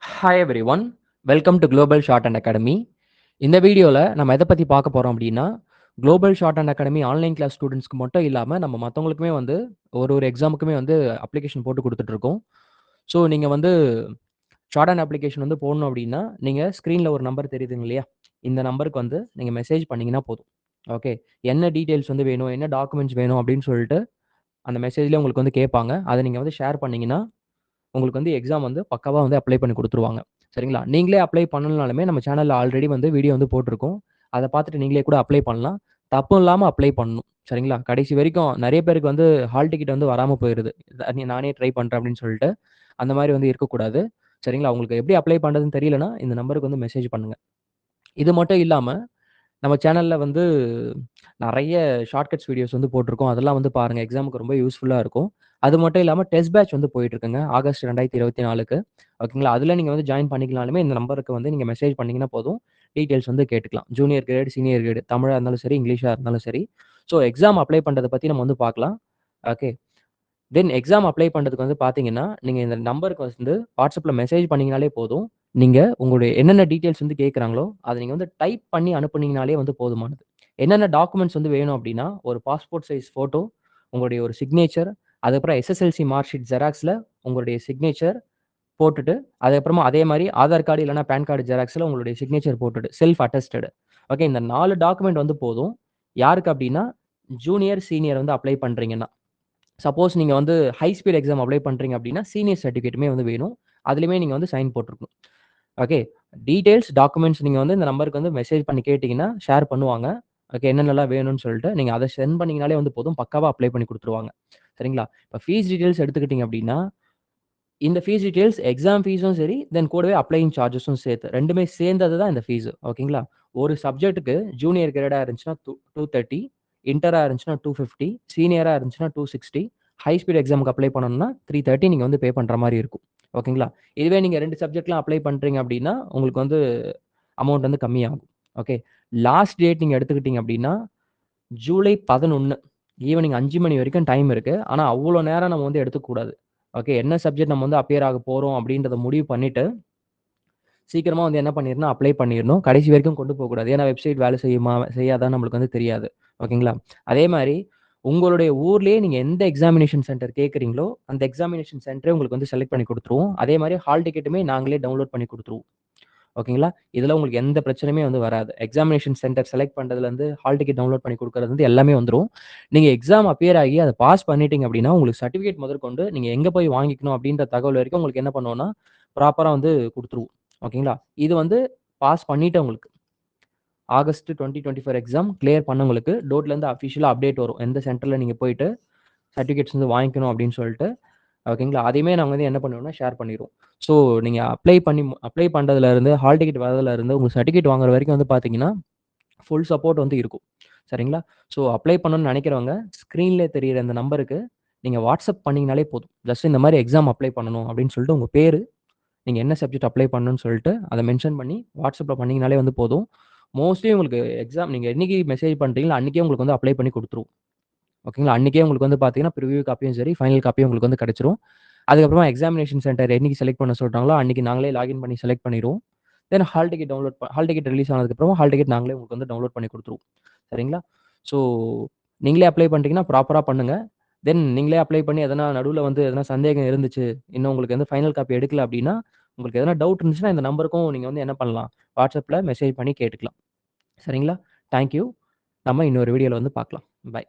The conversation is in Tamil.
Hi everyone. Welcome to global short and academy. இந்த வீடியோவில் நம்ம எதை பற்றி பார்க்க போகிறோம் அப்படின்னா, global short and academy online class ஸ்டூடெண்ட்ஸ்க்கு மட்டும் இல்லாமல் நம்ம மற்றவங்களுக்குமே வந்து ஒரு எக்ஸாமுக்குமே வந்து அப்ளிகேஷன் போட்டு கொடுத்துட்ருக்கோம். ஸோ நீங்கள் வந்து ஷார்ட் அண்ட் அப்ளிகேஷன் வந்து போடணும் அப்படின்னா, நீங்கள் ஸ்க்ரீனில் ஒரு நம்பர் தெரியுதுங்க இல்லையா? இந்த நம்பருக்கு வந்து நீங்கள் மெசேஜ் பண்ணிங்கன்னா போதும். ஓகே, என்ன டீட்டெயில்ஸ் வந்து வேணும், என்ன டாக்குமெண்ட்ஸ் வேணும் அப்படின்னு சொல்லிட்டு அந்த மெசேஜ்லேயே உங்களுக்கு வந்து கேட்பாங்க. அதை நீங்கள் வந்து ஷேர் பண்ணிங்கன்னா உங்களுக்கு வந்து எக்ஸாம் வந்து பக்காவா வந்து அப்ளை பண்ணி குடுத்துருவாங்க. சரிங்களா? நீங்களே அப்ளை பண்ணலனாலுமே நம்ம சேனல்ல ஆல்ரெடி வந்து வீடியோ வந்து போட்டுருக்கோம். அத பார்த்துட்டு நீங்களே கூட அப்ளை பண்ணலாம். தப்பு இல்லாம அப்ளை பண்ணணும். சரிங்களா? கடைசி வரைக்கும் நெறைய பேருக்கு வந்து ஹால் டிக்கெட் வந்து வராம போயிருது. நானே ட்ரை பண்றேன் அப்படின்னு சொல்லிட்டு. அந்த மாரி வந்து இருக்கக்கூடாது. சரிங்களா? உங்களுக்கு எப்படி அப்ளை பண்றதுன்னு தெரியலன்னா, இந்த நம்பருக்கு வந்து மெசேஜ் பண்ணுங்க. இது மட்டும் இல்லாம, நம்ம சேனல்ல வந்து நெறைய ஷார்ட்கட்ஸ் வீடியோஸ் வந்து போட்டிருக்கோம். அதெல்லாம் வந்து பாருங்க. எக்ஸாமுக்கு ரொம்ப யூஸ்ஃபுல்லா இருக்கும். அது மட்டும் இல்லாம டெஸ்ட் பேட்ச் வந்து போயிட்டு இருக்குங்க. ஆகஸ்ட் 2024க்கு. ஓகேங்களா? அதுல நீங்க வந்து ஜாயின் பண்ணிக்கலாலுமே இந்த நம்பருக்கு வந்து நீங்க மெசேஜ் பண்ணீங்கன்னா போதும். டீட்டெயில்ஸ் வந்து கேட்டுக்கலாம். ஜூனியர் கிரேட், சீனியர் கிரேட் தமிழா இருந்தாலும் சரி, இங்கிலீஷா இருந்தாலும் சரி. ஸோ எக்ஸாம் அப்ளை பண்றத பத்தி நம்ம வந்து பார்க்கலாம். ஓகே. தென் எக்ஸாம் அப்ளை பண்றதுக்கு வந்து பார்த்தீங்கன்னா, நீங்க இந்த நம்பருக்கு வந்து WhatsAppல மெசேஜ் பண்ணீங்கனாலே போதும். நீங்க உங்களுடைய என்னென்ன டீட்டெயில்ஸ் வந்து கேட்குறாங்களோ, அத நீங்க வந்து டைப் பண்ணி அனுப்புனீங்கனாலே வந்து போதுமானது. என்னென்ன டாக்குமெண்ட்ஸ் வந்து வேணும் அப்டின்னா, ஒரு பாஸ்போர்ட் சைஸ் ஃபோட்டோ, உங்களுடைய ஒரு சிக்னேச்சர், அதுக்கப்புறம் எஸ்எஸ்எல்சி மார்க் ஷீட் ஜெராக்ஸ்ல உங்களுடைய சிக்னேச்சர் போட்டுட்டு, அதுக்கப்புறமா அதே மாரி ஆதார் கார்டு இல்லன்னா பான் கார்டு ஜெராக்ஸ்ல உங்களுடைய சிக்னேச்சர் போட்டுட்டு, செல்ஃப் அட்டஸ்டட். ஓகே. இந்த 4 டாக்குமெண்ட் வந்து போதும். யாருக்கு அப்டின்னா, ஜூனியர், சீனியர் வந்து அப்ளை பண்றீங்கன்னா. சப்போஸ் நீங்க வந்து ஹை ஸ்பீட் எக்ஸாம் அப்ளை பண்றீங்க அப்டின்னா, சீனியர் சர்டிஃபிகேட்டுமே வந்து வேணும். அதிலயுமே நீங்க வந்து சைன் போட்டுருக்கணும். ஓகே. டீட்டெயில்ஸ், டாக்குமெண்ட்ஸ் நீங்க வந்து இந்த நம்பருக்கு வந்து மெசேஜ் பண்ணி கேட்டீங்கன்னா, ஷேர் பண்ணுவாங்க. ஓகே. என்னென்னலாம் வேணும்னு சொல்லிட்டு, நீங்க அத சென்ட் பண்ணீங்கனாலே வந்து போதும். பக்காவா அப்ளை பண்ணி குடுத்துருவாங்க. சரிங்களா? இப்ப ஃபீஸ் டீட்டெயில்ஸ் எடுத்துக்கிட்டீங்க அப்டின்னா, இந்த ஃபீஸ் டீட்டெயில்ஸ் எக்ஸாம் ஃபீஸும் சரி, தென் கூடவே அப்ளையிங் சார்ஜஸும் சேர்த்து 2மே சேர்ந்தது தான் இந்த ஃபீஸ். ஓகேங்களா? ஒரு சப்ஜெக்ட்டுக்கு ஜூனியர் கிரேடா இருந்துச்சுன்னா 230, இன்டரா இருந்துச்சுன்னா 250, சீனியரா இருந்துச்சுன்னா 260, ஹை ஸ்பீட் எக்ஸாம்க்கு அப்ளை பண்ணணும்னா 330 நீங்க வந்து பே பண்ற மாரி இருக்கும். ஓகேங்களா? இதுவே நீங்க 2 சப்ஜெக்ட்லாம் அப்ளை பண்றீங்க அப்டின்னா, உங்களுக்கு வந்து அமௌண்ட் வந்து கம்மியாகும். ஓகே. லாஸ்ட் டேட் நீங்க எடுத்துக்கிட்டீங்க அப்டின்னா, ஜூலை 11 ஈவினிங் 5 மணி வரைக்கும் டைம் இருக்கு. ஆனா, அவ்ளோ நேரம் நம்ம வந்து எடுத்துக்கக்கூடாது. ஓகே. என்ன சப்ஜெக்ட் நம்ம வந்து அப்பியர் ஆக போறோம் அப்டின்றத முடிவு பண்ணிட்டு, சீக்கிரமா வந்து என்ன பண்ணிறணும், அப்ளை பண்ணிறணும். கடைசி வரைக்கும் கொண்டு போகக்கூடாது. ஏன்னா, வெப்சைட் வேலை செய்யுமா, செய்யாதான்னு நம்மளுக்கு வந்து தெரியாது. ஓகேங்களா? அதே மாரி உங்களுடைய ஊர்லயே நீங்க எந்த எக்ஸாமினேஷன் சென்டர் கேட்கிறீங்களோ, அந்த எக்ஸாமினேஷன் சென்டரே உங்களுக்கு வந்து செலக்ட் பண்ணி குடுத்துருவோம். அதே மாரி ஹால் டிக்கெட்டுமே நாங்களே டவுன்லோட் பண்ணி குடுத்துருவோம். ஓகேங்களா? இதுல உங்களுக்கு எந்த பிரச்சனையுமே வந்து வராது. எக்ஸாமினேஷன் சென்டர் செலக்ட் பண்றதுலருந்து, ஹால் டிக்கெட் டவுன்லோட் பண்ணி குடுக்குறதுலருந்து எல்லாமே வந்துரும். நீங்க எக்ஸாம் அப்பியர் ஆகி அத பாஸ் பண்ணிட்டீங்க அப்டின்னா, உங்களுக்கு சர்டிஃபிகேட் முதற்கொண்டு நீங்க எங்க போய் வாங்கிக்கணும் அப்டின்ற தகவல் வரைக்கும் உங்களுக்கு என்ன பண்ணுவோம்னா, ப்ராப்பரா வந்து குடுத்துருவோம். ஓகேங்களா? இது வந்து பாஸ் பண்ணிட்டவங்களுக்கு. ஆகஸ்ட் 2024 எக்ஸாம் கிளியர் பண்ணவங்களுக்கு டோட்லருந்து அஃபிஷியலா அப்டேட் வரும். எந்த சென்டர்ல நீங்க போயிட்டு சர்டிஃபிகேட்ஸ் வந்து வாங்கிக்கணும் அப்டின்னு சொல்லிட்டு. ஓகேங்களா? அதையுமே நாங்க வந்து என்ன பண்ணுவோம்னா, ஷேர் பண்ணிருவோம். ஸோ நீங்க அப்ளை பண்றதுலருந்து, ஹால் டிக்கெட் வரதுலருந்து, உங்க சர்டிஃபிகேட் வாங்குற வரைக்கும் வந்து பார்த்தீங்கன்னா, ஃபுல் சப்போர்ட் வந்து இருக்கும். சரிங்களா? ஸோ அப்ளை பண்ணணும்னு நெனைக்கிறவங்க, ஸ்க்ரீன்ல தெரியிற இந்த நம்பருக்கு நீங்க வாட்ஸ்அப் பண்ணீங்கனாலே போதும். ஜஸ்ட் இந்த மாரி எக்ஸாம் அப்ளை பண்ணணும் அப்டின்னு சொல்லிட்டு உங்க பேரு, நீங்க என்ன சப்ஜெக்ட் அப்ளை பண்ணணும்னு சொல்லிட்டு அத மென்ஷன் பண்ணி வாட்ஸ்அப்ல பண்ணீங்கனாலே வந்து போதும். மோஸ்ட்லி உங்களுக்கு எக்ஸாம் நீங்க என்னைக்கு மெசேஜ் பண்றீங்களோ, அன்னைக்கே உங்களுக்கு வந்து அப்ளை பண்ணி குடுத்துருவோம். ஓகேங்களா? அன்னைக்கே உங்களுக்கு வந்து பார்த்தீங்கன்னா, ப்ரிவ்யூ காப்பியும் சரி, ஃபைனல் காப்பியும் உங்களுக்கு வந்து கிடைச்சிரும். அதுக்கப்புறமா எக்ஸாமினேஷன் சென்டர் என்னைக்கு செலக்ட் பண்ண சொல்றாங்களோ, அன்னைக்கு நாங்களே லாகின் பண்ணி செலக்ட் பண்ணிருவோம். தென் ஹால் டிக்கெட் ரிலீஸ் ஆனதுக்கப்புறமா, ஹால் டிக்கெட் நாங்களே உங்களுக்கு வந்து டவுன்லோட் பண்ணி குடுத்துருவோம். சரிங்களா? ஸோ நீங்களே அப்ளை பண்ணிட்டீங்கன்னா, ப்ராப்பரா பண்ணுங்க. தென் நீங்களே அப்ளை பண்ணி எதனா நடுவுல வந்து எதனா சந்தேகம் இருந்துச்சு, இன்னும் உங்களுக்கு வந்து ஃபைனல் காப்பி எடுக்கல அப்டின்னா, உங்களுக்கு எதனா டவுட் இருந்துச்சுன்னா, இந்த நம்பருக்கும் நீங்க வந்து என்ன பண்ணலாம், WhatsAppல மெசேஜ் பண்ணி கேட்டுக்கலாம். சரிங்களா? Thank you. நம்ம இன்னொரு வீடியோல வந்து பார்க்கலாம். பாய்.